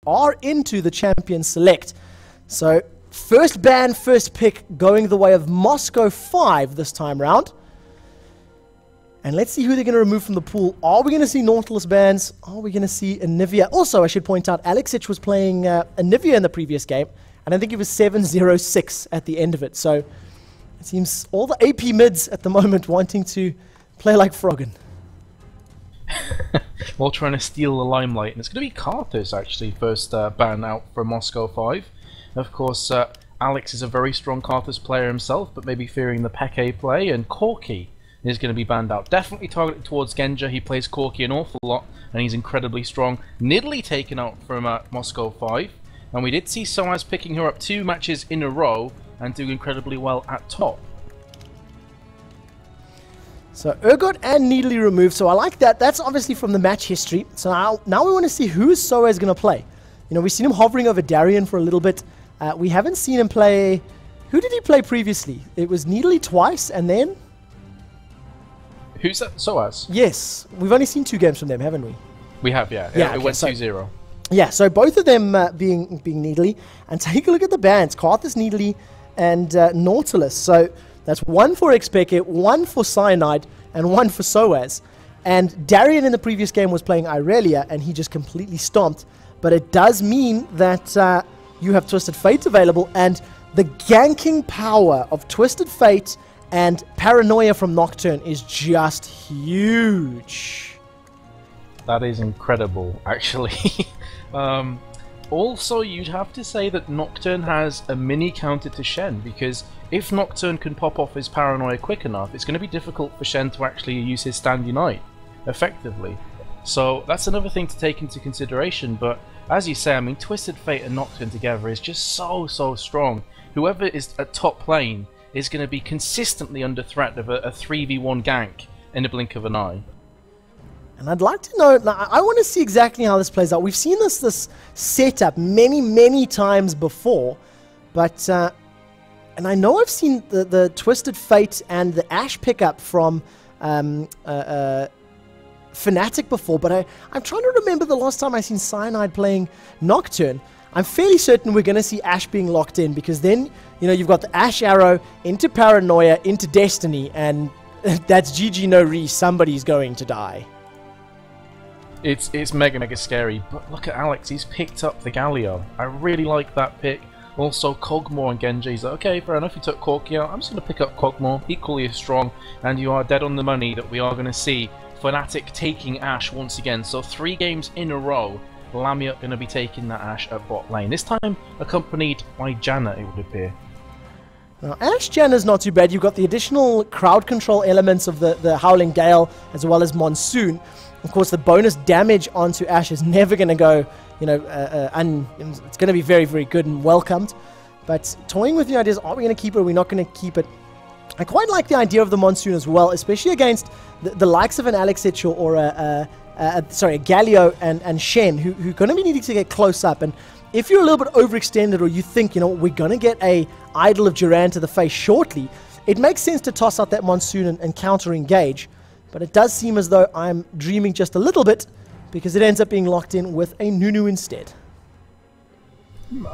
are into the champion select. So first ban, first pick going the way of Moscow 5 this time round. And let's see who they're going to remove from the pool. Are we going to see Nautilus bans? Are we going to see Anivia? Also, I should point out, Alexic was playing Anivia in the previous game. And I think it was 7-0-6 at the end of it. So it seems all the AP mids at the moment wanting to play like Froggen. While trying to steal the limelight. And it's going to be Karthus, actually, first ban out for Moscow 5. Of course, Alex is a very strong Karthus player himself, but maybe fearing the Peke play. And Corki is going to be banned out. Definitely targeted towards Genja. He plays Corki an awful lot, and he's incredibly strong. Nidalee taken out from Moscow 5. And we did see Soaz picking her up 2 matches in a row and doing incredibly well at top. So Urgot and Nidalee removed, so I like that. That's obviously from the match history. So now we want to see who is Soaz going to play. You know, we've seen him hovering over Darien for a little bit. We haven't seen him play... Who did he play previously? It was Nidalee twice, and then... Who's that? Soaz? Yes. We've only seen 2 games from them, haven't we? We have, yeah. Yeah, it went 2-0. Yeah, so both of them being Nidalee. And take a look at the bans. Karthus, Nidalee, and Nautilus. So that's 1 for Xpeke, 1 for Cyanide, and 1 for Soaz. And Darien in the previous game was playing Irelia, and he just completely stomped. But it does mean that you have Twisted Fate available, and the ganking power of Twisted Fate and Paranoia from Nocturne is just huge. That is incredible, actually. Also, you'd have to say that Nocturne has a mini counter to Shen, because if Nocturne can pop off his Paranoia quick enough, it's going to be difficult for Shen to actually use his Stand Unite effectively. So that's another thing to take into consideration, but as you say, I mean, Twisted Fate and Nocturne together is just so strong. Whoever is at top lane is going to be consistently under threat of a 3v1 gank in the blink of an eye. And I'd like to know, I want to see exactly how this plays out. We've seen this setup many times before, but, and I know I've seen the Twisted Fate and the Ashe pickup from Fnatic before, but I'm trying to remember the last time I seen Cyanide playing Nocturne. I'm fairly certain we're going to see Ashe being locked in, because then, you know, you've got the Ashe arrow into Paranoia, into Destiny, and that's GG no re, somebody's going to die. It's mega scary, but look at Alex, he's picked up the Galio. I really like that pick. Also, Kog'Maw and Genji, he's like, okay, fair enough, you took Corki out, I'm just going to pick up Kog'Maw, equally as strong, and you are dead on the money that we are going to see Fnatic taking Ashe once again. So 3 games in a row, Lamia going to be taking that Ashe at bot lane. This time accompanied by Janna, it would appear. Now, Ashe Janna's not too bad. You've got the additional crowd control elements of the Howling Gale, as well as Monsoon. Of course, the bonus damage onto Ashe is never going to go, you know, it's going to be very good and welcomed. But toying with the ideas, are we going to keep it or are we not going to keep it? I quite like the idea of the Monsoon as well, especially against the likes of an Alexic or a Galio and Shen, who are going to be needing to get close up. And if you're a little bit overextended, or you think, you know, we're going to get a Idol of Duran to the face shortly, it makes sense to toss out that Monsoon and counter-engage. But it does seem as though I'm dreaming just a little bit, because it ends up being locked in with a Nunu instead.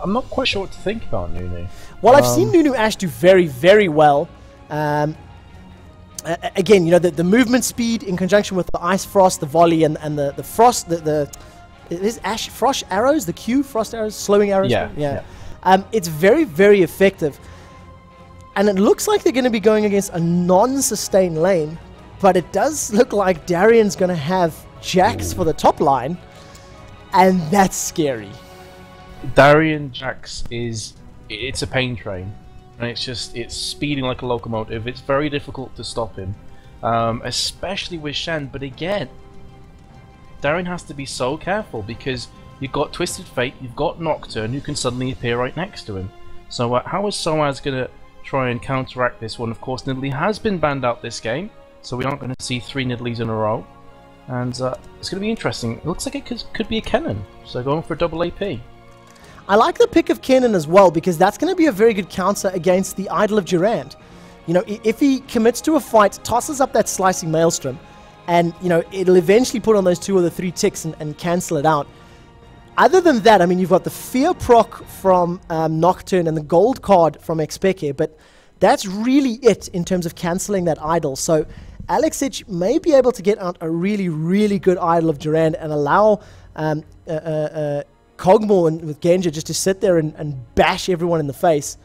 I'm not quite sure what to think about Nunu. Well, I've seen Nunu Ashe do very well. Again, you know, the movement speed in conjunction with the Ice Frost, the volley, and the Frost, it is Ashe Frost arrows, the Q Frost arrows, slowing arrows. Yeah. It's very effective. And it looks like they're going to be going against a non-sustained lane, but it does look like Darien's going to have Jax for the top line, and that's scary. Darien Jax it's a pain train, and it's speeding like a locomotive. It's very difficult to stop him, especially with Shen. But again, Darien has to be so careful, because you've got Twisted Fate, you've got Nocturne, who can suddenly appear right next to him. So how is Soaz going to try and counteract this one? Of course, Nidalee has been banned out this game, so we aren't going to see 3 Nidalees in a row. And it's going to be interesting. It looks like it could be a Kennen, so going for double AP. I like the pick of Kennen as well, because that's going to be a very good counter against the Idol of Durand. You know, if he commits to a fight, tosses up that Slicing Maelstrom, and, you know, it'll eventually put on those 2 or the 3 ticks and cancel it out. Other than that, I mean, you've got the Fear proc from Nocturne and the gold card from Expeke, but that's really it in terms of cancelling that idol. So Alexic may be able to get out a really, really good idol of Durand and allow Kog'Maw and with Genja just to sit there and bash everyone in the face.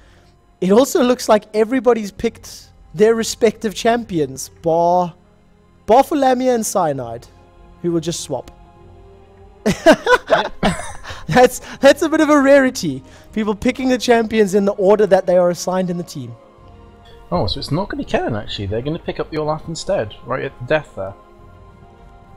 It also looks like everybody's picked their respective champions, bar for Lamia and Cyanide, who will just swap. That's a bit of a rarity. People picking the champions in the order that they are assigned in the team. Oh, so it's not going to be Kennen actually. They're going to pick up the Olaf instead, right at the death there.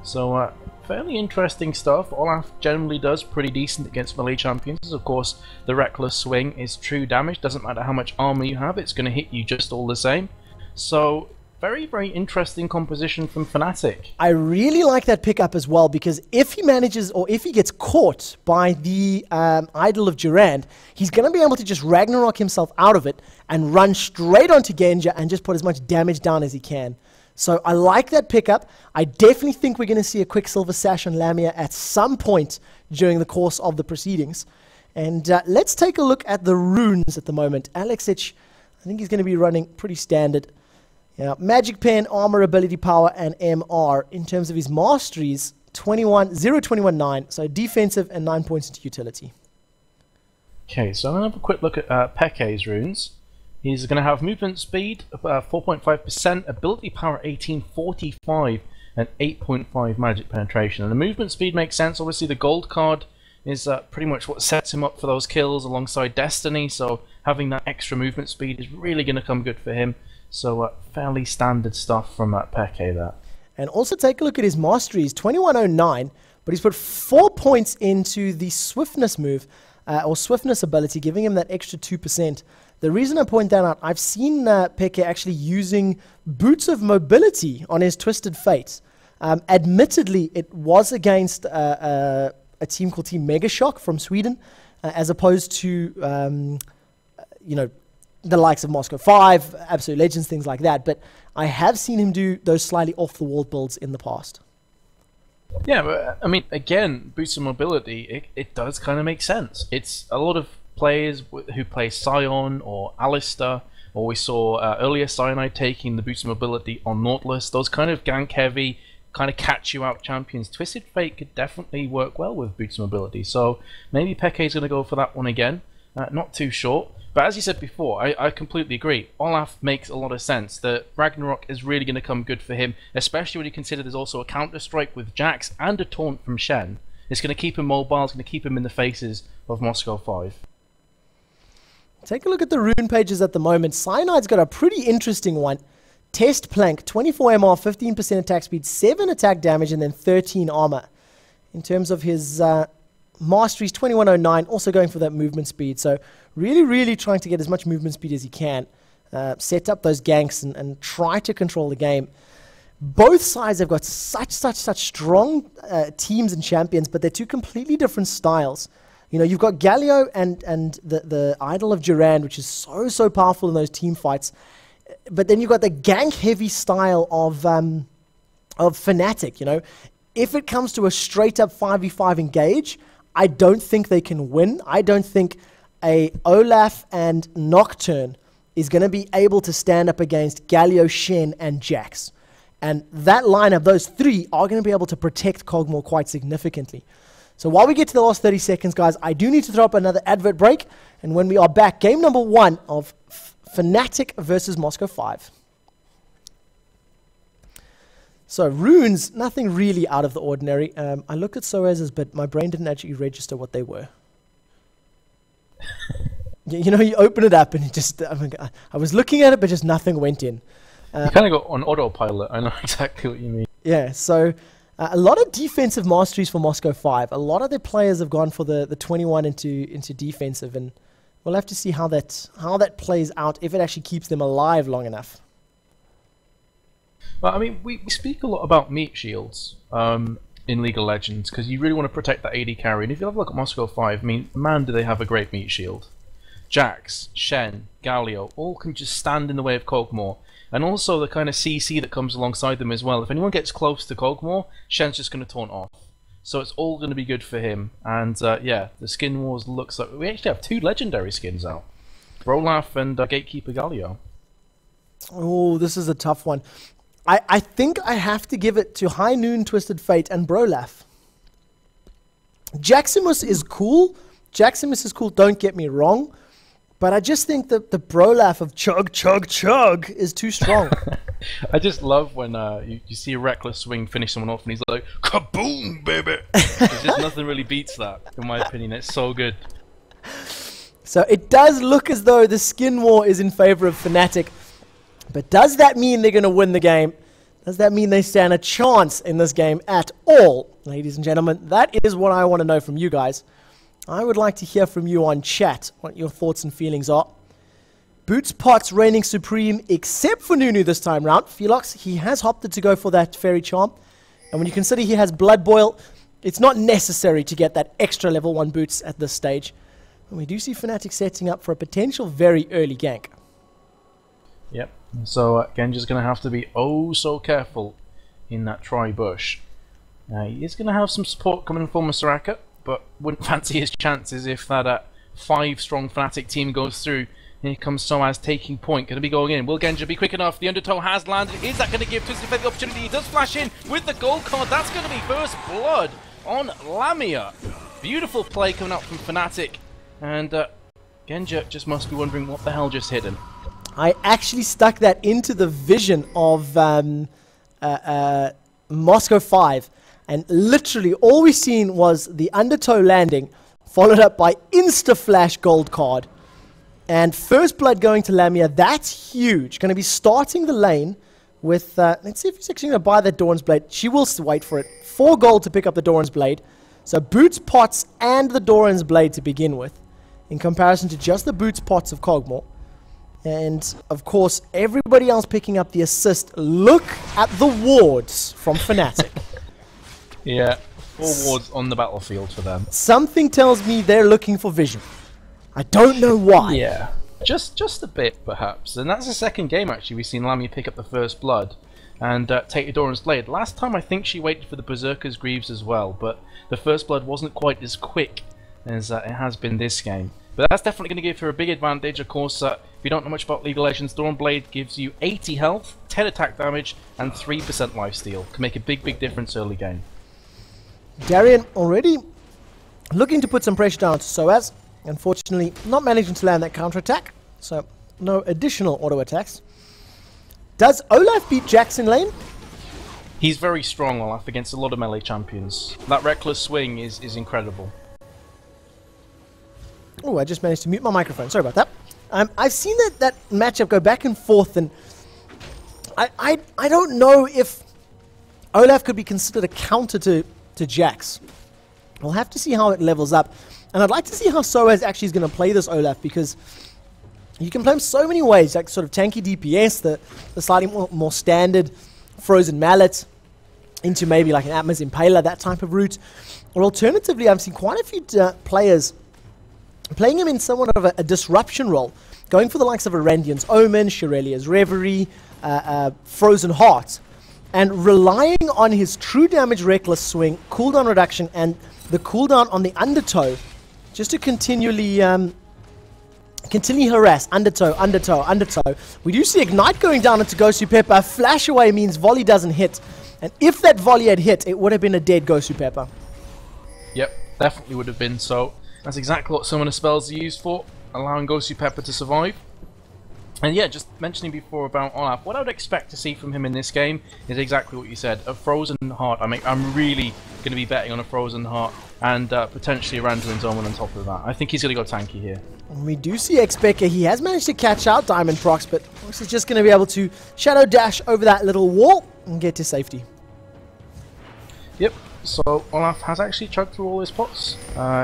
So fairly interesting stuff. Olaf generally does pretty decent against melee champions. Of course, the reckless swing is true damage. Doesn't matter how much armor you have, it's going to hit you just all the same. So very, very interesting composition from Fnatic. I really like that pickup as well, because if he manages, or if he gets caught by the Idol of Durand, he's going to be able to just Ragnarok himself out of it and run straight onto Genja and just put as much damage down as he can. So I like that pickup. I definitely think we're going to see a Quicksilver Sash on Lamia at some point during the course of the proceedings. And let's take a look at the runes at the moment. Alexic, I think he's going to be running pretty standard. Yeah, Magic Pen, Armor, Ability Power, and MR. In terms of his masteries, 21, 0, 21, 9. So defensive and 9 points into utility. Okay, so I'm going to have a quick look at Peke's runes. He's going to have movement speed, 4.5%, ability power 1845, and 8.5 magic penetration. And the movement speed makes sense. Obviously, the gold card is pretty much what sets him up for those kills alongside Destiny. So having that extra movement speed is really going to come good for him. So fairly standard stuff from Peke there. And also take a look at his masteries, 2109, but he's put 4 points into the swiftness move, or swiftness ability, giving him that extra 2%. The reason I point that out, I've seen Peke actually using Boots of Mobility on his Twisted Fate. Admittedly, it was against a team called Team Megashock from Sweden, as opposed to, you know, the likes of Moscow 5, Absolute Legends, things like that. But I have seen him do those slightly off-the-wall builds in the past. Yeah, but I mean, again, Boots of Mobility, it does kind of make sense. It's a lot of players who play Sion or Alistar, or we saw earlier Cyanide taking the Boots of Mobility on Nautilus. Those kind of gank-heavy, kind of catch-you-out champions. Twisted Fate could definitely work well with Boots of Mobility. So maybe Peke's going to go for that one again. Not too short. But as you said before, I completely agree. Olaf makes a lot of sense. The Ragnarok is really going to come good for him, especially when you consider there's also a counter-strike with Jax and a taunt from Shen. It's going to keep him mobile, it's going to keep him in the faces of Moscow 5. Take a look at the rune pages at the moment. Cyanide's got a pretty interesting one. Test Plank, 24 MR, 15% attack speed, 7 attack damage, and then 13 armor. In terms of his masteries, 2109, also going for that movement speed. So really, really trying to get as much movement speed as he can. Set up those ganks and try to control the game. Both sides have got such strong teams and champions, but they're two completely different styles. You know, you've got Galio and the Idol of Durand, which is so powerful in those team fights. But then you've got the gank-heavy style of Fnatic, you know. If it comes to a straight-up 5v5 engage, I don't think they can win. I don't think a Olaf and Nocturne is going to be able to stand up against Galio, Shen, and Jax. And that lineup, those three, are going to be able to protect Kog'Maw quite significantly. So while we get to the last 30 seconds, guys, I do need to throw up another advert break. And when we are back, game number 1 of Fnatic versus Moscow 5. So runes, nothing really out of the ordinary. I looked at Soaz's, but my brain didn't actually register what they were. You know, you open it up and it just, I was looking at it, but just nothing went in. You kind of got on autopilot. I know exactly what you mean. Yeah, so a lot of defensive masteries for Moscow 5. A lot of their players have gone for the 21 into defensive, and we'll have to see how that plays out, if it actually keeps them alive long enough. Well, I mean, we speak a lot about meat shields in League of Legends, because you really want to protect that AD carry. And if you have a look at Moscow 5, I mean, man, do they have a great meat shield. Jax, Shen, Galio, all can just stand in the way of Kog'Maw. And also the kind of CC that comes alongside them as well. If anyone gets close to Kog'Maw, Shen's just going to taunt off. so it's all going to be good for him. And yeah, the skin wars looks like we actually have 2 legendary skins out, Brolaf and Gatekeeper Galio. Oh, this is a tough one. I think I have to give it to High Noon, Twisted Fate, and Brolaf. Jaximus is cool. Jaximus is cool, don't get me wrong. But I just think that the Brolaf of chug, chug, chug is too strong. I just love when you see a Reckless Swing finish someone off and he's like, kaboom, baby! There's just nothing really beats that, in my opinion. It's so good. So it does look as though the skin war is in favor of Fnatic. But does that mean they're going to win the game? Does that mean they stand a chance in this game at all? Ladies and gentlemen, that is what I want to know from you guys. I would like to hear from you on chat what your thoughts and feelings are. Boots Potts reigning supreme, except for Nunu this time round. Felox, he has opted to go for that Fairy Charm. And when you consider he has Blood Boil, it's not necessary to get that extra level 1 boots at this stage. And we do see Fnatic setting up for a potential very early gank. Yep. So Genji's going to have to be oh so careful in that tri-bush. He is going to have some support coming from Soraka, but wouldn't fancy his chances if that 5-strong Fnatic team goes through. Here comes Soaz taking point, going to be going in. Will Genji be quick enough? The undertow has landed. Is that going to give Twisted Fate the opportunity? He does flash in with the gold card. That's going to be first blood on Lamia. Beautiful play coming up from Fnatic. And Genji just must be wondering what the hell just hit him. I actually stuck that into the vision of Moscow 5, and literally all we seen was the undertow landing, followed up by insta-flash gold card, and first blood going to Lamia. That's huge. Going to be starting the lane with, let's see if he's actually going to buy that Dawn's Blade. She will wait for it. 4 gold to pick up the Dawn's Blade. So Boots, Pots, and the Dawn's Blade to begin with, in comparison to just the Boots, Pots of Kog'Maw. And, of course, everybody else picking up the assist. Look at the wards from Fnatic. Yeah, 4 wards on the battlefield for them. Something tells me they're looking for vision. I don't know why. Yeah, just a bit, perhaps. And that's the second game, actually, we've seen Lamia pick up the first blood and take the Doran's Blade. Last time, I think she waited for the Berserker's Greaves as well, but the first blood wasn't quite as quick as it has been this game. But that's definitely going to give her a big advantage. Of course, if you don't know much about League of Legends, Dawn Blade gives you 80 health, 10 attack damage, and 3% lifesteal. Can make a big difference early game. Darien already looking to put some pressure down to Soaz. Unfortunately, not managing to land that counter-attack, so no additional auto-attacks. Does Olaf beat Jackson lane? He's very strong, Olaf, against a lot of melee champions. That Reckless Swing is incredible. Oh, I just managed to mute my microphone. Sorry about that. I've seen that matchup go back and forth, and I don't know if Olaf could be considered a counter to Jax. We'll have to see how it levels up. And I'd like to see how Soaz actually is going to play this Olaf, because you can play him so many ways, like sort of tanky DPS, the slightly more standard Frozen Mallet, into maybe like an Atma's Impaler, that type of route. Or alternatively, I've seen quite a few players playing him in somewhat of a disruption role, going for the likes of Arendian's Omen, Shirelia's Reverie, Frozen Heart, and relying on his true damage Reckless Swing, cooldown reduction, and the cooldown on the undertow, just to continually harass. Undertow. We do see Ignite going down into Gosu Pepper. Flash away means volley doesn't hit, and if that volley had hit, it would have been a dead Gosu Pepper. Yep, definitely would have been. So that's exactly what Summoner spells are used for, allowing Gosu Pepper to survive. And yeah, just mentioning before about Olaf, what I would expect to see from him in this game is exactly what you said, a Frozen Heart. I mean, I'm really going to be betting on a Frozen Heart and potentially a Randuin's Omen on top of that. I think he's going to go tanky here. We do see Xpeka. He has managed to catch out Diamond Prox, but he's just going to be able to Shadow Dash over that little wall and get to safety. Yep, so Olaf has actually chugged through all his pots.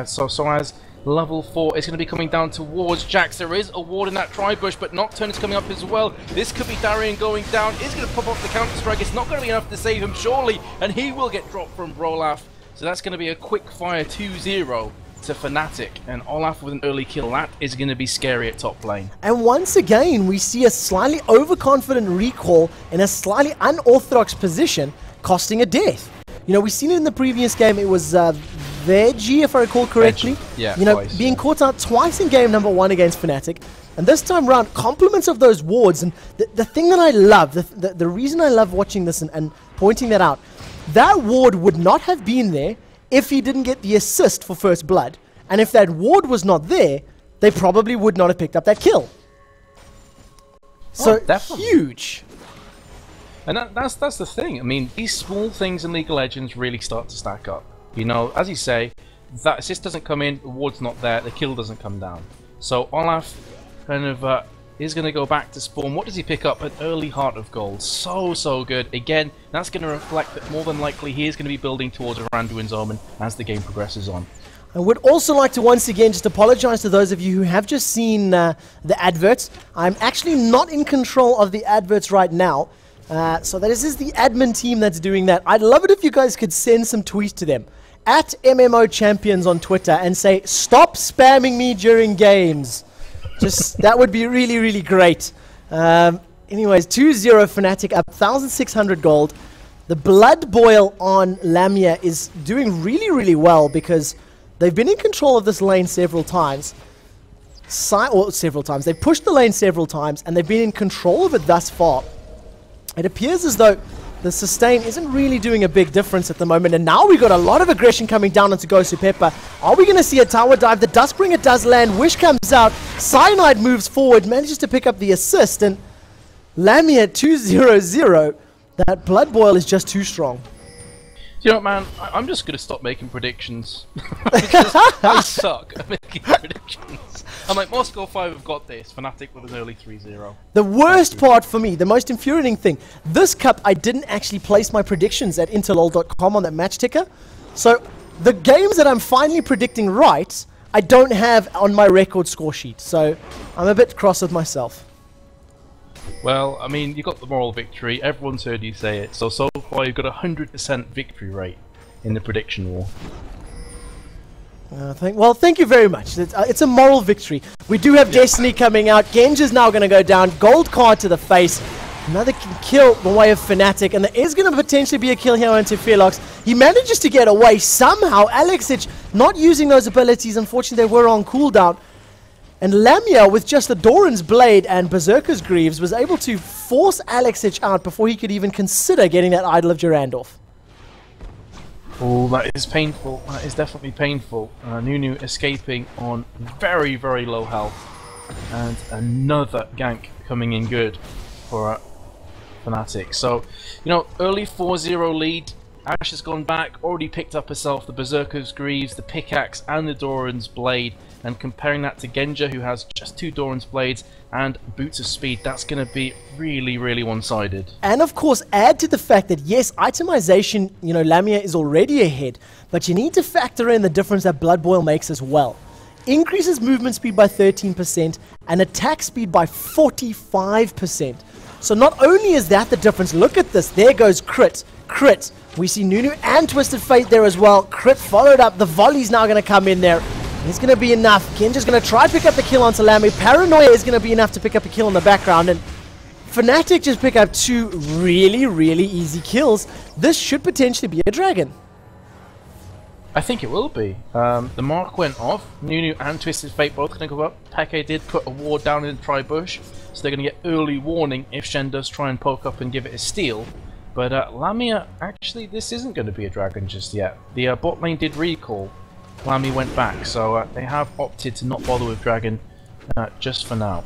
So as level 4 is going to be coming down towards Jax. There is a ward in that tri-bush, but Nocturne is coming up as well. This could be Darien going down. Is going to pop off the counter-strike. It's not going to be enough to save him, surely, and he will get dropped from Brolaf. So that's going to be a quick fire 2-0 to Fnatic, and Olaf with an early kill. That is going to be scary at top lane. And once again, we see a slightly overconfident recall in a slightly unorthodox position, costing a death. You know, we've seen it in the previous game. It was Veggie, if I recall correctly. Yeah, you know, twice, being caught out twice in game number 1 against Fnatic. And this time round, compliments of those wards. And the thing that I love, the reason I love watching this and pointing that out, that ward would not have been there if he didn't get the assist for first blood. And if that ward was not there, they probably would not have picked up that kill. So, huge. And that's the thing. I mean, these small things in League of Legends really start to stack up. You know, as you say, that assist doesn't come in, the ward's not there, the kill doesn't come down. So Olaf kind of is going to go back to spawn. What does he pick up? An early Heart of Gold. So good. Again, that's going to reflect that more than likely he is going to be building towards a Randuin's Omen as the game progresses on. I would also like to once again just apologize to those of you who have just seen the adverts. I'm actually not in control of the adverts right now. So this is the admin team that's doing that. I'd love it if you guys could send some tweets to them at MMO Champions on Twitter and say, stop spamming me during games. Just, that would be really, really great. Anyways, 2-0 Fnatic up 1,600 gold. The Blood Boil on Lamia is doing really, really well because they've been in control of this lane several times. They've pushed the lane several times and they've been in control of it thus far. It appears as though the sustain isn't really doing a big difference at the moment, and now we've got a lot of aggression coming down onto Gosu Pepper. Are we going to see a tower dive? The Dustbringer does land, Wish comes out, Cyanide moves forward, manages to pick up the assist, and Lamia 2-0-0. That Blood Boil is just too strong. You know what, man? I'm just going to stop making predictions. Because I suck at making predictions. I'm like, Moscow 5 have got this. Fnatic with an early 3-0. The worst part for me, the most infuriating thing, this cup I didn't actually place my predictions at interlol.com on that match ticker. So the games that I'm finally predicting right, I don't have on my record score sheet. So I'm a bit cross with myself. Well, I mean, you got the moral victory. Everyone's heard you say it. So far you've got a 100% victory rate in the prediction war. Well, thank you very much. It's a moral victory. We do have Destiny coming out. Genji's now going to go down. Gold card to the face. Another kill the way of Fnatic. And there is going to potentially be a kill here onto Fearlox. He manages to get away somehow. Alexic not using those abilities. Unfortunately, they were on cooldown. And Lamia, with just the Doran's Blade and Berserker's Greaves, was able to force Alexic out before he could even consider getting that Idol of Durandorf. Oh, that is painful. That is definitely painful. Nunu escaping on very, very low health. And another gank coming in good for Fnatic. So, you know, early 4-0 lead. Ashe has gone back, already picked up herself the Berserker's Greaves, the Pickaxe, and the Doran's Blade. And comparing that to Genja, who has just 2 Doran's Blades and Boots of Speed, that's going to be really, really one-sided. And of course, add to the fact that, yes, itemization, you know, Lamia is already ahead, but you need to factor in the difference that Blood Boil makes as well. Increases movement speed by 13% and attack speed by 45%. So not only is that the difference, look at this, there goes crit. We see Nunu and Twisted Fate there as well. Crit followed up, the volley's now going to come in there. It's going to be enough. Genja's going to try to pick up the kill onto Lamia. Paranoia is going to be enough to pick up a kill in the background. And Fnatic just pick up 2 really, really easy kills. This should potentially be a dragon. I think it will be. The mark went off. Nunu and Twisted Fate both going to go up. Peke did put a ward down in the tri-bush. So they're going to get early warning if Shen does try and poke up and give it a steal. But Lamia, actually, this isn't going to be a dragon just yet. The bot lane did recall. Lamia went back, so they have opted to not bother with dragon just for now.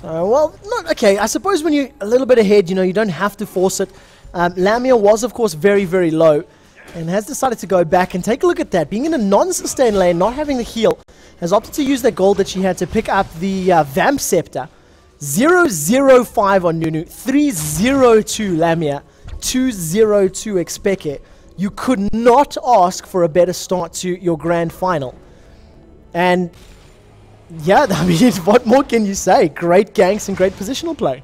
So, well, okay, I suppose when you're a little bit ahead, you know, you don't have to force it. Lamia was, of course, very, very low and has decided to go back and take a look at that. Being in a non-sustain lane, not having the heal, has opted to use that gold that she had to pick up the Vamp Scepter. 0-0-5 on Nunu, 3-0-2 Lamia, 2-0-2 Expeke. You could not ask for a better start to your grand final. And yeah, I mean, what more can you say? Great ganks and great positional play.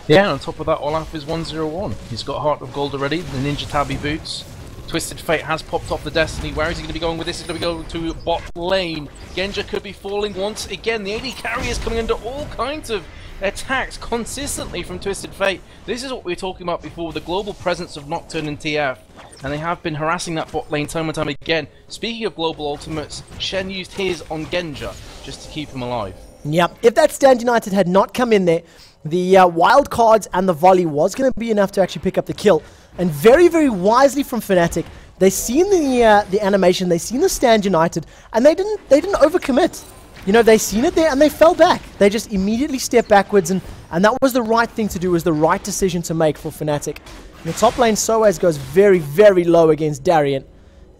Yeah, and on top of that, Olaf is 1-0-1. He's got Heart of Gold already, the Ninja Tabi boots. Twisted Fate has popped off the Destiny. Where is he going to be going with this? He's going to be going to bot lane. Genja could be falling once again. The AD carry is coming under all kinds of attacks consistently from Twisted Fate. This is what we were talking about before, the global presence of Nocturne and TF. And they have been harassing that bot lane time and time again. Speaking of global ultimates, Shen used his on Genja just to keep him alive. Yep. If that Stand United had not come in there, the wild cards and the volley was going to be enough to actually pick up the kill. And very, very wisely from Fnatic, they seen the animation, they seen the Stand United, and they didn't overcommit. You know, they seen it there and they fell back. They just immediately stepped backwards, and that was the right thing to do, was the right decision to make for Fnatic. In the top lane, Soaz goes very, very low against Darien.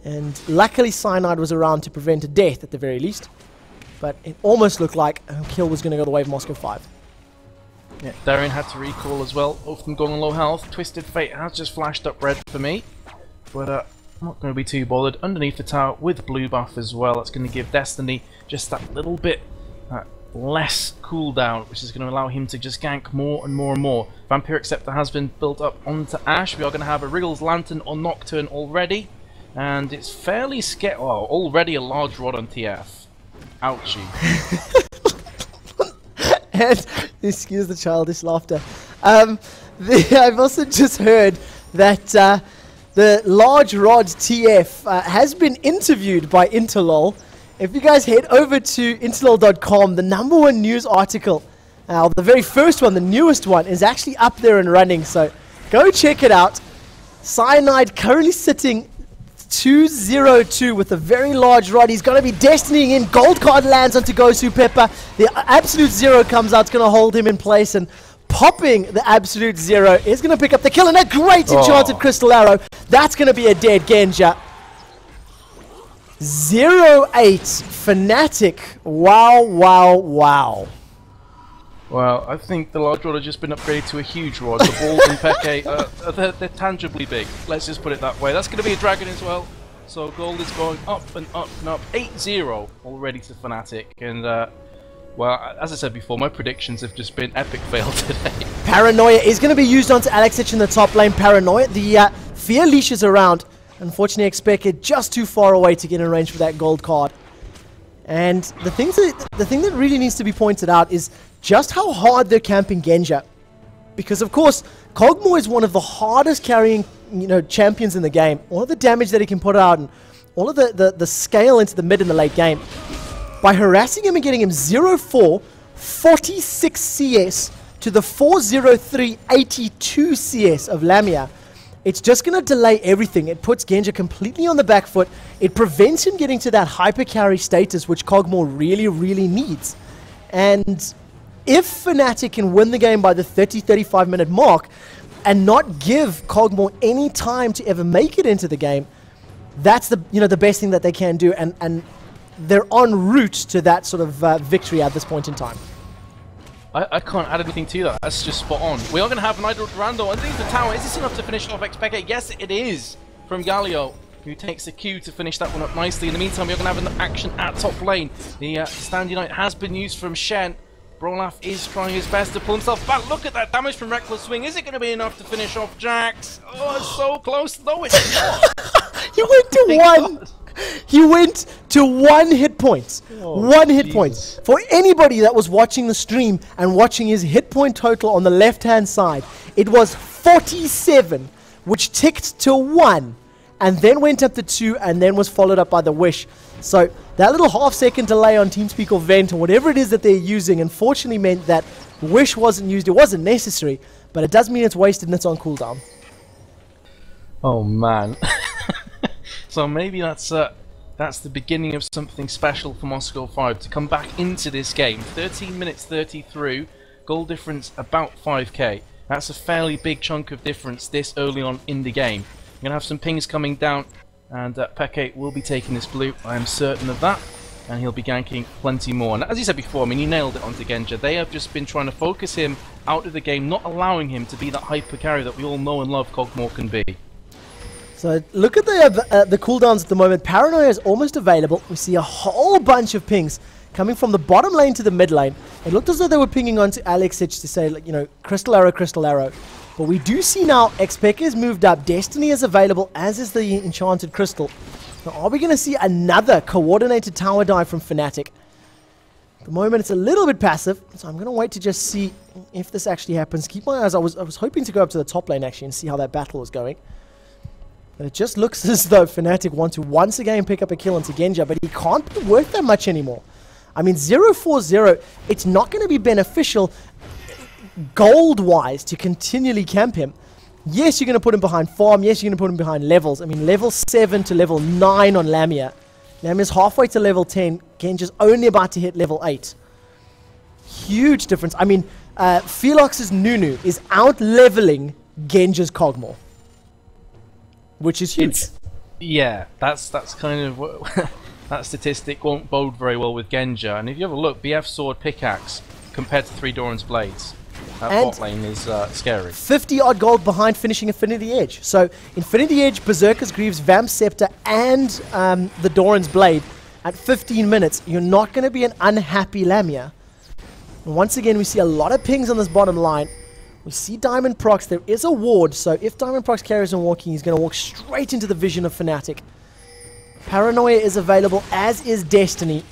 And luckily Cyanide was around to prevent a death at the very least. But it almost looked like a kill was going to go the way of Moscow 5. Yeah, Darien had to recall as well, both of them going on low health. Twisted Fate has just flashed up red for me. But I'm not going to be too bothered. Underneath the tower with blue buff as well. That's going to give Destiny just that little bit less cooldown, which is going to allow him to just gank more and more and more. Vampiric Scepter has been built up onto Ashe. We are going to have a Wriggles Lantern on Nocturne already. And it's fairly scary. Oh, already a large rod on TF. Ouchie. And excuse the childish laughter. I've also just heard that the large rod TF has been interviewed by Interlol. If you guys head over to interlol.com, the #1 news article, the very first one, the newest one, is actually up there and running. So go check it out. Cyanide currently sitting 2-0-2 with a very large rod. He's going to be destinying in. Gold card lands onto Gosu Pepper. The Absolute Zero comes out. It's going to hold him in place. And popping the Absolute Zero is going to pick up the kill. And a great enchanted Crystal Arrow. That's going to be a dead Genja. 0-8 Fnatic. Wow, wow, wow. Well, I think the large rod has just been upgraded to a huge rod. The balls and Peke, they're tangibly big. Let's just put it that way. That's going to be a dragon as well. So gold is going up and up and up. 8-0 already to Fnatic. And, well, as I said before, my predictions have just been epic fail today. Paranoia is going to be used onto Alexich in the top lane. Paranoia, the Fear Leash is around. Unfortunately, Expected just too far away to get in range for that gold card. And the thing that really needs to be pointed out is just how hard they're camping Genja. Because, of course, Kog'Maw is one of the hardest carrying, champions in the game. All of the damage that he can put out and all of the scale into the mid and the late game. By harassing him and getting him 0-4, 46 CS to the 4-0-3, 82 CS of Lamia, it's just going to delay everything. It puts Genja completely on the back foot. It prevents him getting to that hyper carry status, which Kog'Maw really, really needs. And if Fnatic can win the game by the 30-35 minute mark and not give Kog'Maw any time to ever make it into the game, that's the the best thing that they can do, and they're en route to that sort of victory at this point in time. I can't add anything to that. That's just spot on. We are going to have an Idol Durando underneath the tower. Is this enough to finish off Expected? Yes, it is. From Galio, who takes the Q to finish that one up nicely. In the meantime, we're going to have an action at top lane. The Stand Unite has been used from Shen. Brolaf is trying his best to pull himself back. Look at that damage from Reckless Swing. Is it going to be enough to finish off Jax? Oh, it's so close. No, it's not. He went to one. He went to 1 hit point. Oh, 1 hit point. For anybody that was watching the stream and watching his hit point total on the left-hand side, it was 47, which ticked to 1, and then went up to 2, and then was followed up by the Wish. So that little half-second delay on TeamSpeak or Vent or whatever it is that they're using, unfortunately meant that Wish wasn't used. It wasn't necessary, but it does mean it's wasted and it's on cooldown. Oh man. So maybe that's the beginning of something special for Moscow 5 to come back into this game. 13 minutes 30 through, goal difference about 5k. That's a fairly big chunk of difference this early on in the game. We're going to have some pings coming down, and Peke will be taking this blue, I am certain of that, and he'll be ganking plenty more. And as you said before, I mean, you nailed it onto Genja. They have just been trying to focus him out of the game, not allowing him to be that hyper carry that we all know and love Kog'Maw can be. So look at the cooldowns at the moment. Paranoia is almost available. We see a whole bunch of pings coming from the bottom lane to the mid lane. It looked as though they were pinging onto Alexich to say, like, Crystal Arrow, Crystal Arrow. But we do see now Expected is moved up. Destiny is available, as is the Enchanted Crystal. Now, are we going to see another coordinated tower dive from Fnatic? At the moment, it's a little bit passive, so I'm going to wait to just see if this actually happens. Keep my eyes. I was hoping to go up to the top lane, actually, and see how that battle was going. But it just looks as though Fnatic want to once again pick up a kill onto Genja, but he can't be worth that much anymore. I mean, 0-4-0, it's not going to be beneficial gold-wise to continually camp him. Yes, you're going to put him behind farm. Yes, you're going to put him behind levels. I mean, level 7 to level 9 on Lamia. Lamia's halfway to level 10. Genja's only about to hit level 8. Huge difference. I mean, Felox's Nunu is out-leveling Genja's Kog'Maw, which is huge. Yeah, that's kind of what that statistic won't bode very well with Genja. And if you have a look, BF Sword Pickaxe compared to 3 Doran's Blades. That bot lane is scary. 50 odd gold behind finishing Infinity Edge. So Infinity Edge, Berserker's Greaves, Vamp Scepter, and the Doran's Blade at 15 minutes. You're not going to be an unhappy Lamia. And once again, we see a lot of pings on this bottom line. We see Diamond Procs. There is a ward, so if Diamond Procs carries on walking, he's going to walk straight into the vision of Fnatic. Paranoia is available, as is Destiny.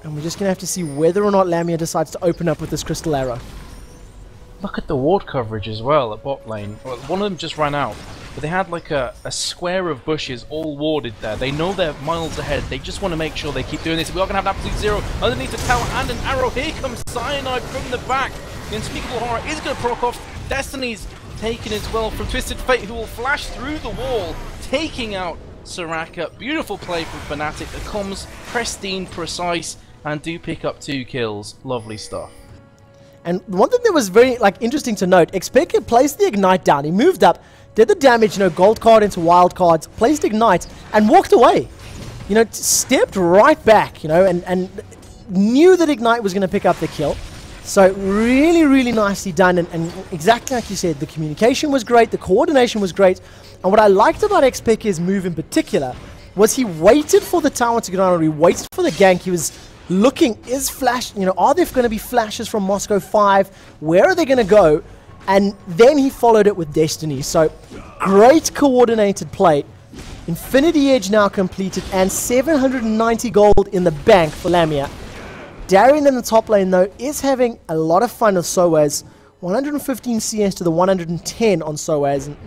And we're just going to have to see whether or not Lamia decides to open up with this Crystal Arrow. Look at the ward coverage as well at bot lane. Well, one of them just ran out, but they had like a square of bushes all warded there. They know they're miles ahead. They just want to make sure they keep doing this. We are going to have an absolute zero underneath the tower and an arrow. Here comes Cyanide from the back. The Unspeakable Horror is going to proc off. Destiny's taken as well from Twisted Fate, who will flash through the wall, taking out Soraka. Beautiful play from Fnatic that comes pristine, precise, and do pick up 2 kills. Lovely stuff. And one thing that was very interesting to note, Xpeke placed the Ignite down. He moved up, did the damage, gold card into wild cards, placed Ignite, and walked away. Stepped right back, and knew that Ignite was going to pick up the kill. So really, really nicely done. And exactly like you said, the communication was great, the coordination was great. And what I liked about Xpeke's move in particular was he waited for the tower to go down, or he waited for the gank. He was looking, are there going to be flashes from Moscow 5? Where are they going to go? And then he followed it with Destiny. So great coordinated play. Infinity Edge now completed, and 790 gold in the bank for Lamia. Darien in the top lane, though, is having a lot of fun with Soaz. 115 CS to the 110 on Soaz. And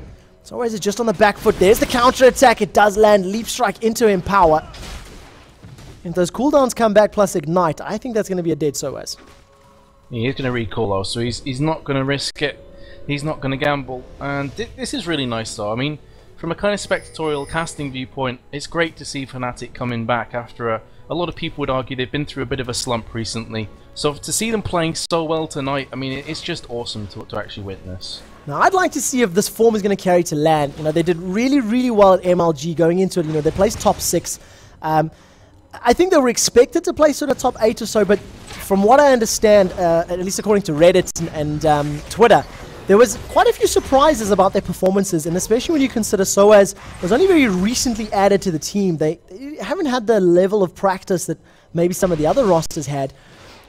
Soaz is just on the back foot. There's the counter attack. It does land. Leap Strike into Empower. If those cooldowns come back plus Ignite, I think that's going to be a dead Soaz. Yeah, he's going to recall though, so he's not going to risk it. He's not going to gamble. And this is really nice though. I mean, from a kind of spectatorial casting viewpoint, it's great to see Fnatic coming back after a lot of people would argue they've been through a bit of a slump recently. So to see them playing so well tonight, I mean, it's just awesome to actually witness. Now, I'd like to see if this form is going to carry to LAN. They did really, really well at MLG going into it. They placed top 6. I think they were expected to play sort of top 8 or so, but from what I understand, at least according to Reddit and Twitter, there was quite a few surprises about their performances, and especially when you consider Soaz was only very recently added to the team. They haven't had the level of practice that maybe some of the other rosters had.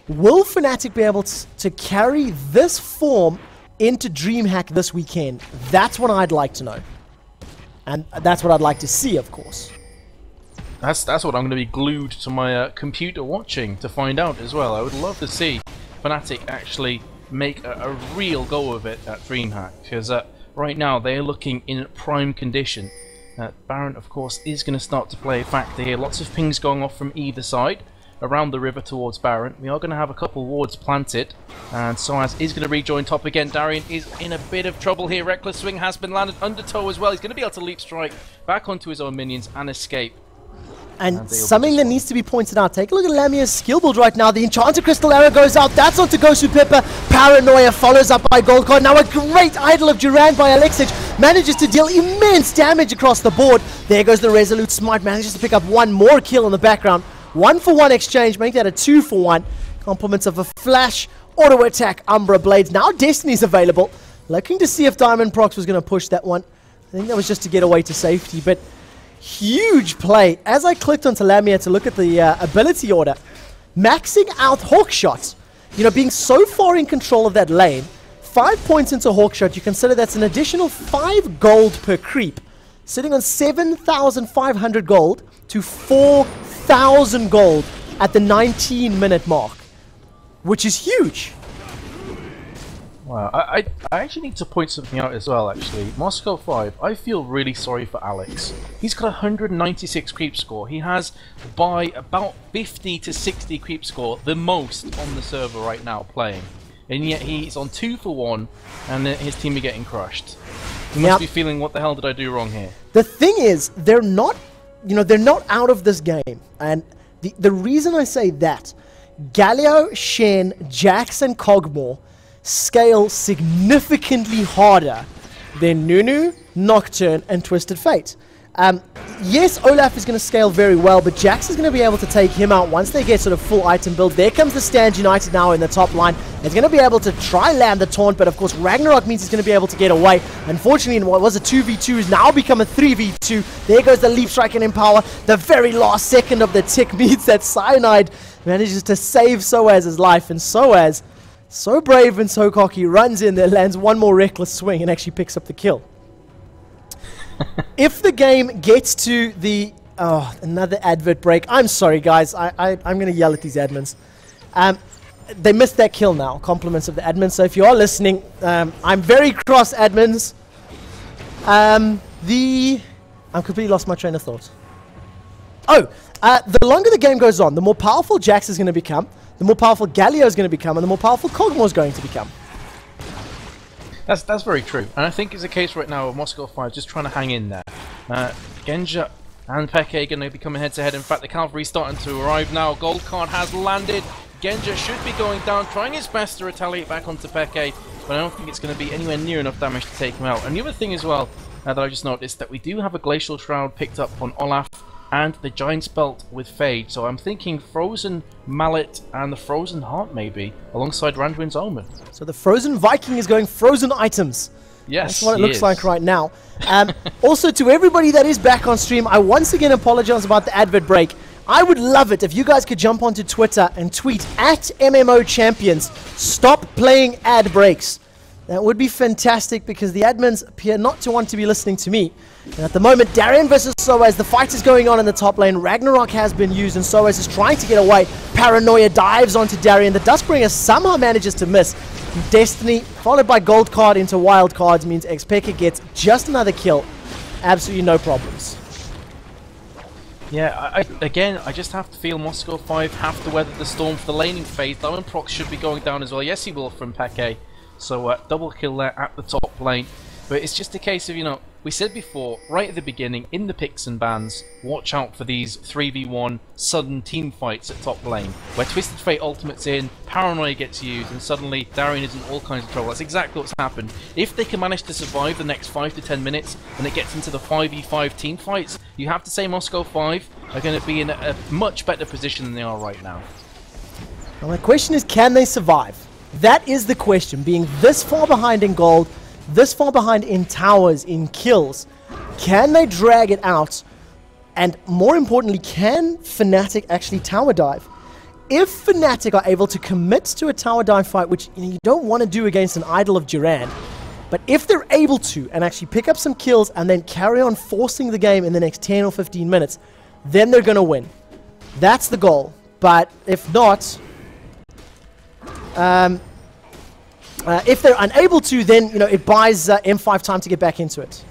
Will Fnatic be able to carry this form into DreamHack this weekend? That's what I'd like to know. And that's what I'd like to see, of course. That's what I'm going to be glued to my computer watching to find out as well. I would love to see Fnatic actually make a real go of it at DreamHack, because right now they're looking in prime condition. Baron, of course, is going to start to play a factor here. Lots of pings going off from either side around the river towards Baron. We are going to have a couple wards planted, and Soaz is going to rejoin top again. Darien is in a bit of trouble here. Reckless Swing has been landed, Undertow as well. He's going to be able to leap strike back onto his own minions and escape. And something that needs to be pointed out, take a look at Lamia's skill build right now. The Enchanted Crystal Arrow goes out. That's onto Gosu Pippa. Paranoia follows up by Gold Card. Now a great Idol of Durand by Alexich manages to deal immense damage across the board. There goes the Resolute Smite. Manages to pick up one more kill in the background. 1-for-1 exchange, making that a 2-for-1. Compliments of a flash, auto attack, Umbra Blades. Now Destiny's available. Looking to see if Diamond Procs was going to push that one. I think that was just to get away to safety, but huge play. As I clicked onto Lamia to look at the ability order, maxing out Hawkshot, being so far in control of that lane, 5 points into Hawkshot, you consider that's an additional 5 gold per creep, sitting on 7,500 gold to 4,000 gold at the 19-minute mark, which is huge. Wow, I actually need to point something out as well, actually. Moscow 5, I feel really sorry for Alex. He's got 196 creep score. He has, by about 50 to 60 creep score, the most on the server right now playing. And yet he's on 2 for 1, and his team are getting crushed. He must be feeling, what the hell did I do wrong here? The thing is, they're not, they're not out of this game. And the reason I say that, Galio, Shen, Jax, and Kog'Maw scale significantly harder than Nunu, Nocturne, and Twisted Fate. Yes, Olaf is going to scale very well, but Jax is going to be able to take him out once they get sort of full item build. There comes the Stand United now in the top line. He's going to be able to try land the taunt, but of course Ragnarok means he's going to be able to get away. Unfortunately, in what was a 2v2 has now become a 3v2. There goes the Leap Strike and Empower. The very last second of the tick means that Cyanide manages to save Soaz's life, and Soaz, so brave and so cocky, runs in there, lands one more reckless swing, and actually picks up the kill. If the game gets to the... Oh, another advert break. I'm sorry, guys. I'm going to yell at these admins. They missed that kill now. Compliments of the admins. So if you are listening, I'm very cross, admins. I'm completely lost my train of thought. Oh, the longer the game goes on, the more powerful Jax is going to become, the more powerful Galio is going to become, and the more powerful Kog'Maw is going to become. That's very true, and I think it's a case right now of Moscow 5 just trying to hang in there. Genja and Peke are going to be coming head to head. In fact, the cavalry starting to arrive now. Gold card has landed. Genja should be going down, trying his best to retaliate back onto Peke, but I don't think it's going to be anywhere near enough damage to take him out. And the other thing as well that I just noticed, that we do have a Glacial Shroud picked up on Olaf and the Giant's Belt with Fade, so I'm thinking Frozen Mallet and the Frozen Heart maybe, alongside Randuin's Omen. So the Frozen Viking is going Frozen items. Yes, that's what it looks like right now. Also, to everybody that is back on stream, I once again apologize about the advert break. I would love it if you guys could jump onto Twitter and tweet at MMO Champions, stop playing ad breaks. That would be fantastic, because the admins appear not to want to be listening to me. And at the moment, Darien versus Soaz, the fight is going on in the top lane. Ragnarok has been used, and Soaz is trying to get away. Paranoia dives onto Darien. The Duskbringer somehow manages to miss. Destiny, followed by Gold Card into Wild Cards, means Xpeke gets just another kill. Absolutely no problems. Yeah, again, I just have to feel Moscow 5 have to weather the storm for the laning phase. Diamond Proc should be going down as well. Yes, he will from Peke. So double kill there at the top lane. But it's just a case of, we said before, right at the beginning, in the picks and bans, watch out for these 3v1 sudden team fights at top lane, where Twisted Fate ultimate's in, Paranoia gets used, and suddenly Darien is in all kinds of trouble. That's exactly what's happened. If they can manage to survive the next 5 to 10 minutes, and it gets into the 5v5 team fights, you have to say Moscow 5 are going to be in a much better position than they are right now. Well, my question is, can they survive? That is the question. Being this far behind in gold, this far behind in towers, in kills, can they drag it out? And more importantly, can Fnatic actually tower dive? If Fnatic are able to commit to a tower dive fight, which you don't want to do against an idol of Durand, but if they're able to and actually pick up some kills and then carry on forcing the game in the next 10 or 15 minutes, then they're going to win. That's the goal. But if not... if they're unable to, then it buys M5 time to get back into it.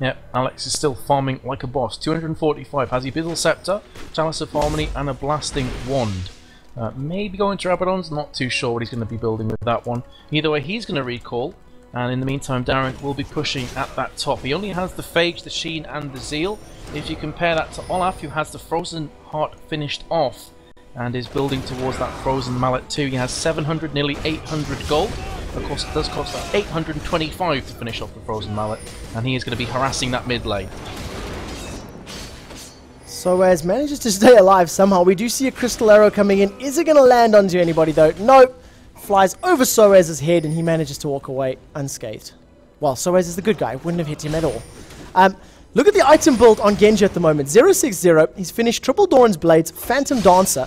Yeah, Alex is still farming like a boss. 245 has he Bizzle Scepter, Chalice of Harmony, and a Blasting Wand. Maybe going to Rabadon's, not too sure what he's going to be building with that one. Either way, he's going to recall, and in the meantime, Darren will be pushing at that top. He only has the Phage, the Sheen, and the Zeal. If you compare that to Olaf, who has the Frozen Heart finished off, and is building towards that Frozen Mallet too. He has 700, nearly 800 gold. Of course, it does cost 825 to finish off the Frozen Mallet, and he is going to be harassing that mid lane. Soaz manages to stay alive somehow. We do see a Crystal Arrow coming in. Is it going to land onto anybody though? Nope. Flies over Soaz's head, and he manages to walk away unscathed. Well, Soaz is the good guy. Wouldn't have hit him at all. Look at the item build on Genji at the moment. 060, he's finished Triple Doran's Blades, Phantom Dancer,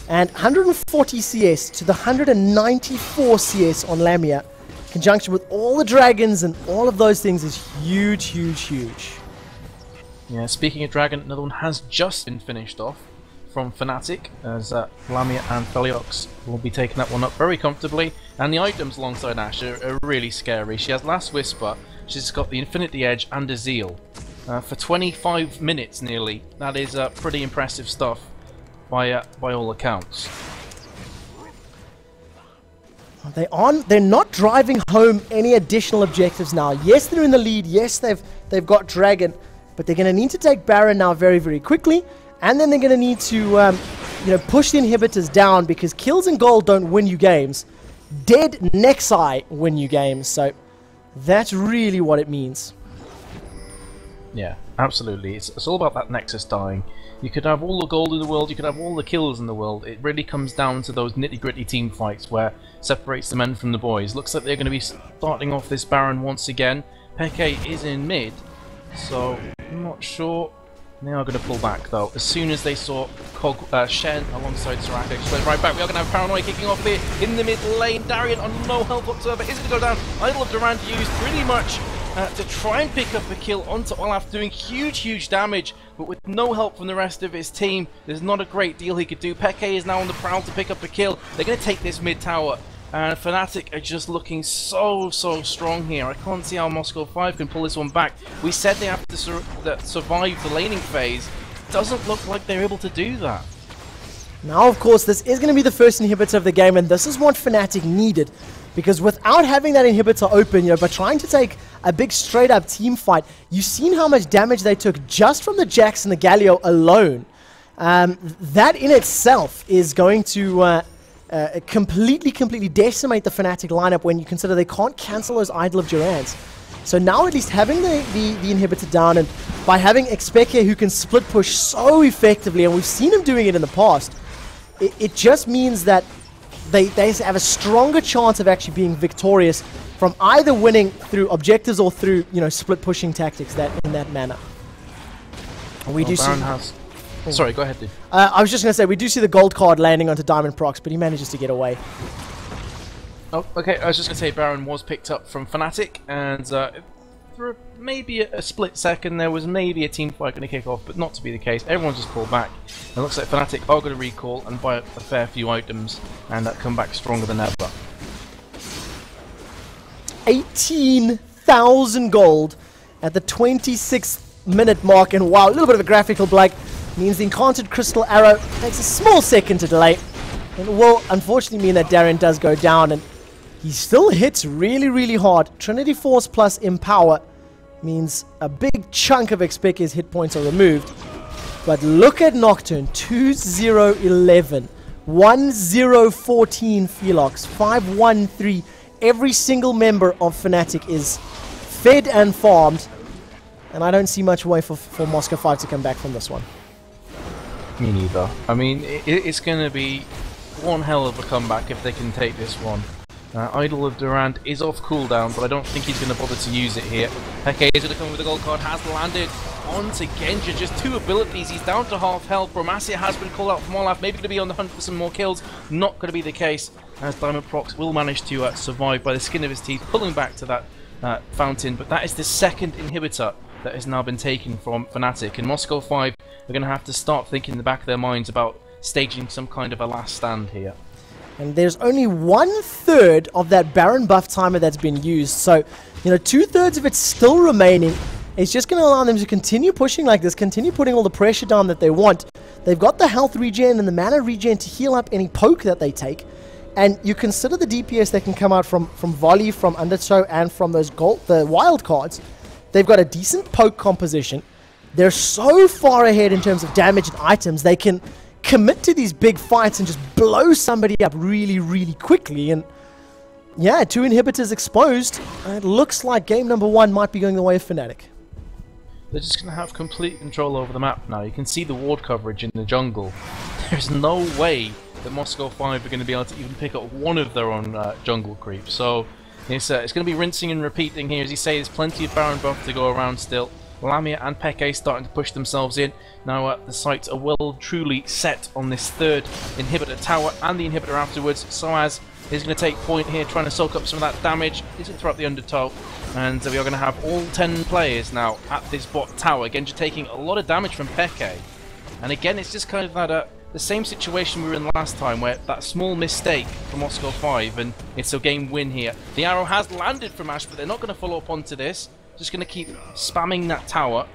and 140 CS to the 194 CS on Lamia. In conjunction with all the dragons and all of those things is huge, huge, huge. Yeah, speaking of Dragon, another one has just been finished off from Fnatic, as Lamia and Feliox will be taking that one up very comfortably. And the items alongside Ashe are really scary. She has Last Whisper, she's got the Infinity Edge and a Zeal. For 25 minutes nearly, that is pretty impressive stuff by all accounts. They're not driving home any additional objectives now. Yes, they're in the lead. Yes, they've got Dragon, but they're going to need to take Baron now very, very quickly. And then they're going to need to push the inhibitors down, because kills and gold don't win you games. Dead Nexi win you games. So that's really what it means. Yeah, absolutely. It's all about that Nexus dying. You could have all the gold in the world, you could have all the kills in the world. It really comes down to those nitty-gritty team fights where separates the men from the boys. Looks like they're going to be starting off this Baron once again. Peke is in mid, so I'm not sure. They are going to pull back though. As soon as they saw Shen alongside Soraka, just went right back. We are going to have Paranoia kicking off here in the mid lane. Darian on no health whatsoever. Is going to go down. Idol of Durand used pretty much to try and pick up a kill onto Olaf, doing huge damage, but with no help from the rest of his team. There's not a great deal he could do. Peke is now on the prowl to pick up a kill. They're going to take this mid tower. And Fnatic are just looking so strong here. I can't see how Moscow 5 can pull this one back. We said they have to survive the laning phase. Doesn't look like they're able to do that. Now, of course, this is going to be the first inhibitor of the game, and this is what Fnatic needed. Because without having that inhibitor open, by trying to take a big straight-up team fight, you've seen how much damage they took just from the Jax and the Galio alone. That in itself is going to completely decimate the Fnatic lineup when you consider they can't cancel those Idol of Durands. So now at least having the inhibitor down, and by having Expeke who can split push so effectively, and we've seen him doing it in the past, it just means that they have a stronger chance of actually being victorious from either winning through objectives or through split pushing tactics in that manner. We do see. Sorry, go ahead, dude. I was just going to say, we do see the gold card landing onto Diamond Prox, but he manages to get away. Oh, okay, I was just going to say Baron was picked up from Fnatic, and for maybe a split second there was maybe a team fight going to kick off, but not to be the case. Everyone's just pulled back. And it looks like Fnatic are going to recall and buy a fair few items and come back stronger than ever. 18,000 gold at the 26th minute mark, and wow, a little bit of a graphical blank. Means the Enchanted Crystal Arrow takes a small second to delay. And it will unfortunately mean that Darren does go down, and he still hits really hard. Trinity Force plus Empower means a big chunk of Expeke's hit points are removed. But look at Nocturne, 2-0-11, 1-0-14 Felox, 5-1-3. Every single member of Fnatic is fed and farmed, and I don't see much way for Moscow 5 to come back from this one. Me neither. I mean, it's going to be one hell of a comeback if they can take this one. Idol of Durand is off cooldown, but I don't think he's going to bother to use it here. Peke is going to come with the gold card, has landed onto Genja, just 2 abilities, he's down to half health. Bromacia has been called out from Olaf, maybe going to be on the hunt for some more kills. Not going to be the case, as Diamond Prox will manage to survive by the skin of his teeth, pulling back to that fountain. But that is the second inhibitor that has now been taken from Fnatic, and Moscow 5 are going to have to start thinking in the back of their minds about staging some kind of a last stand here. And there's only 1/3 of that Baron buff timer that's been used, so 2/3 of it's still remaining. It's just going to allow them to continue pushing like this, continue putting all the pressure down that they want. They've got the health regen and the mana regen to heal up any poke that they take. And you consider the DPS that can come out from Volley, from Undertow, and from those the wild cards. They've got a decent poke composition. They're so far ahead in terms of damage and items, they can commit to these big fights and just blow somebody up really quickly. And yeah, 2 inhibitors exposed. It looks like game number 1 might be going the way of Fnatic. They're just going to have complete control over the map now. You can see the ward coverage in the jungle. There's no way that Moscow 5 are going to be able to even pick up one of their own jungle creeps. So it's going to be rinsing and repeating here. As you say, there's plenty of Baron buff to go around still. Lamia and Peke starting to push themselves in. Now the sights are well truly set on this 3rd inhibitor tower and the inhibitor afterwards, so as is going to take point here, trying to soak up some of that damage. He's going to throw up the undertow, and we are going to have all 10 players now at this bot tower. Genji taking a lot of damage from Peke. And again, it's just kind of that the same situation we were in last time, where that small mistake from Moscow 5, and it's a game win here. The arrow has landed from Ash, but they're not going to follow up onto this. Just going to keep spamming that tower.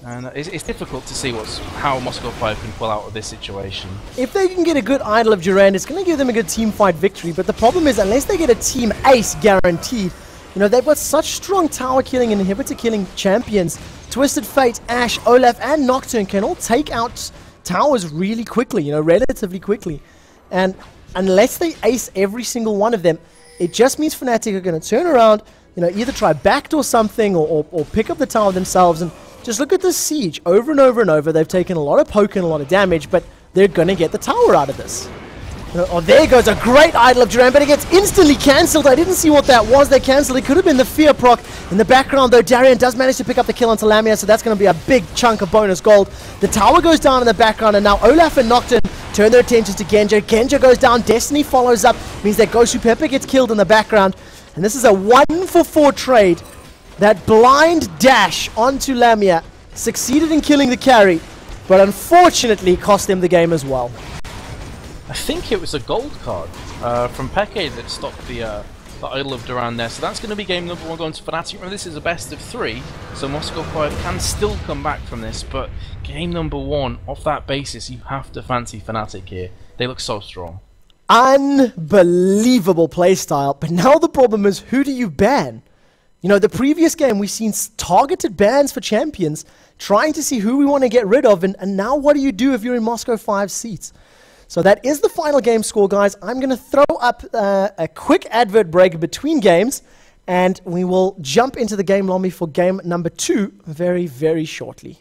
And it's difficult to see how Moscow 5 can pull out of this situation. If they can get a good idol of Durand, it's going to give them a good team fight victory. But the problem is, unless they get a team ace guaranteed, you know, they've got such strong tower killing and inhibitor killing champions. Twisted Fate, Ashe, Olaf, and Nocturne can all take out towers really quickly, you know, relatively quickly. And unless they ace every single one of them, it just means Fnatic are going to turn around, you know, either try backdoor something or pick up the tower themselves. And just look at this siege over and over and over. They've taken a lot of poke and a lot of damage, but they're going to get the tower out of this. Oh, there goes a great idol of Durand, but it gets instantly cancelled. I didn't see what that was. They cancelled. It could have been the fear proc. In the background, though, Darien does manage to pick up the kill onto Lamia, so that's going to be a big chunk of bonus gold. The tower goes down in the background, and now Olaf and Nocturne turn their attentions to Genja. Genja goes down. Destiny follows up. Means that Gosu Pepper gets killed in the background. And this is a 1-for-4 trade. That blind dash onto Lamia succeeded in killing the carry, but unfortunately cost them the game as well. I think it was a gold card from Peke that stopped the Idol of Durand there. So that's going to be game number 1 going to Fnatic. Remember, this is a best of 3, so Moscow 5 can still come back from this. But game number 1, off that basis, you have to fancy Fnatic here. They look so strong. Unbelievable playstyle. But now the problem is, who do you ban? You know, the previous game we've seen targeted bans for champions, trying to see who we want to get rid of. And now what do you do if you're in Moscow 5's seats? So that is the final game score, guys. I'm going to throw up a quick advert break between games, and we will jump into the game lobby for game number 2 very, very shortly.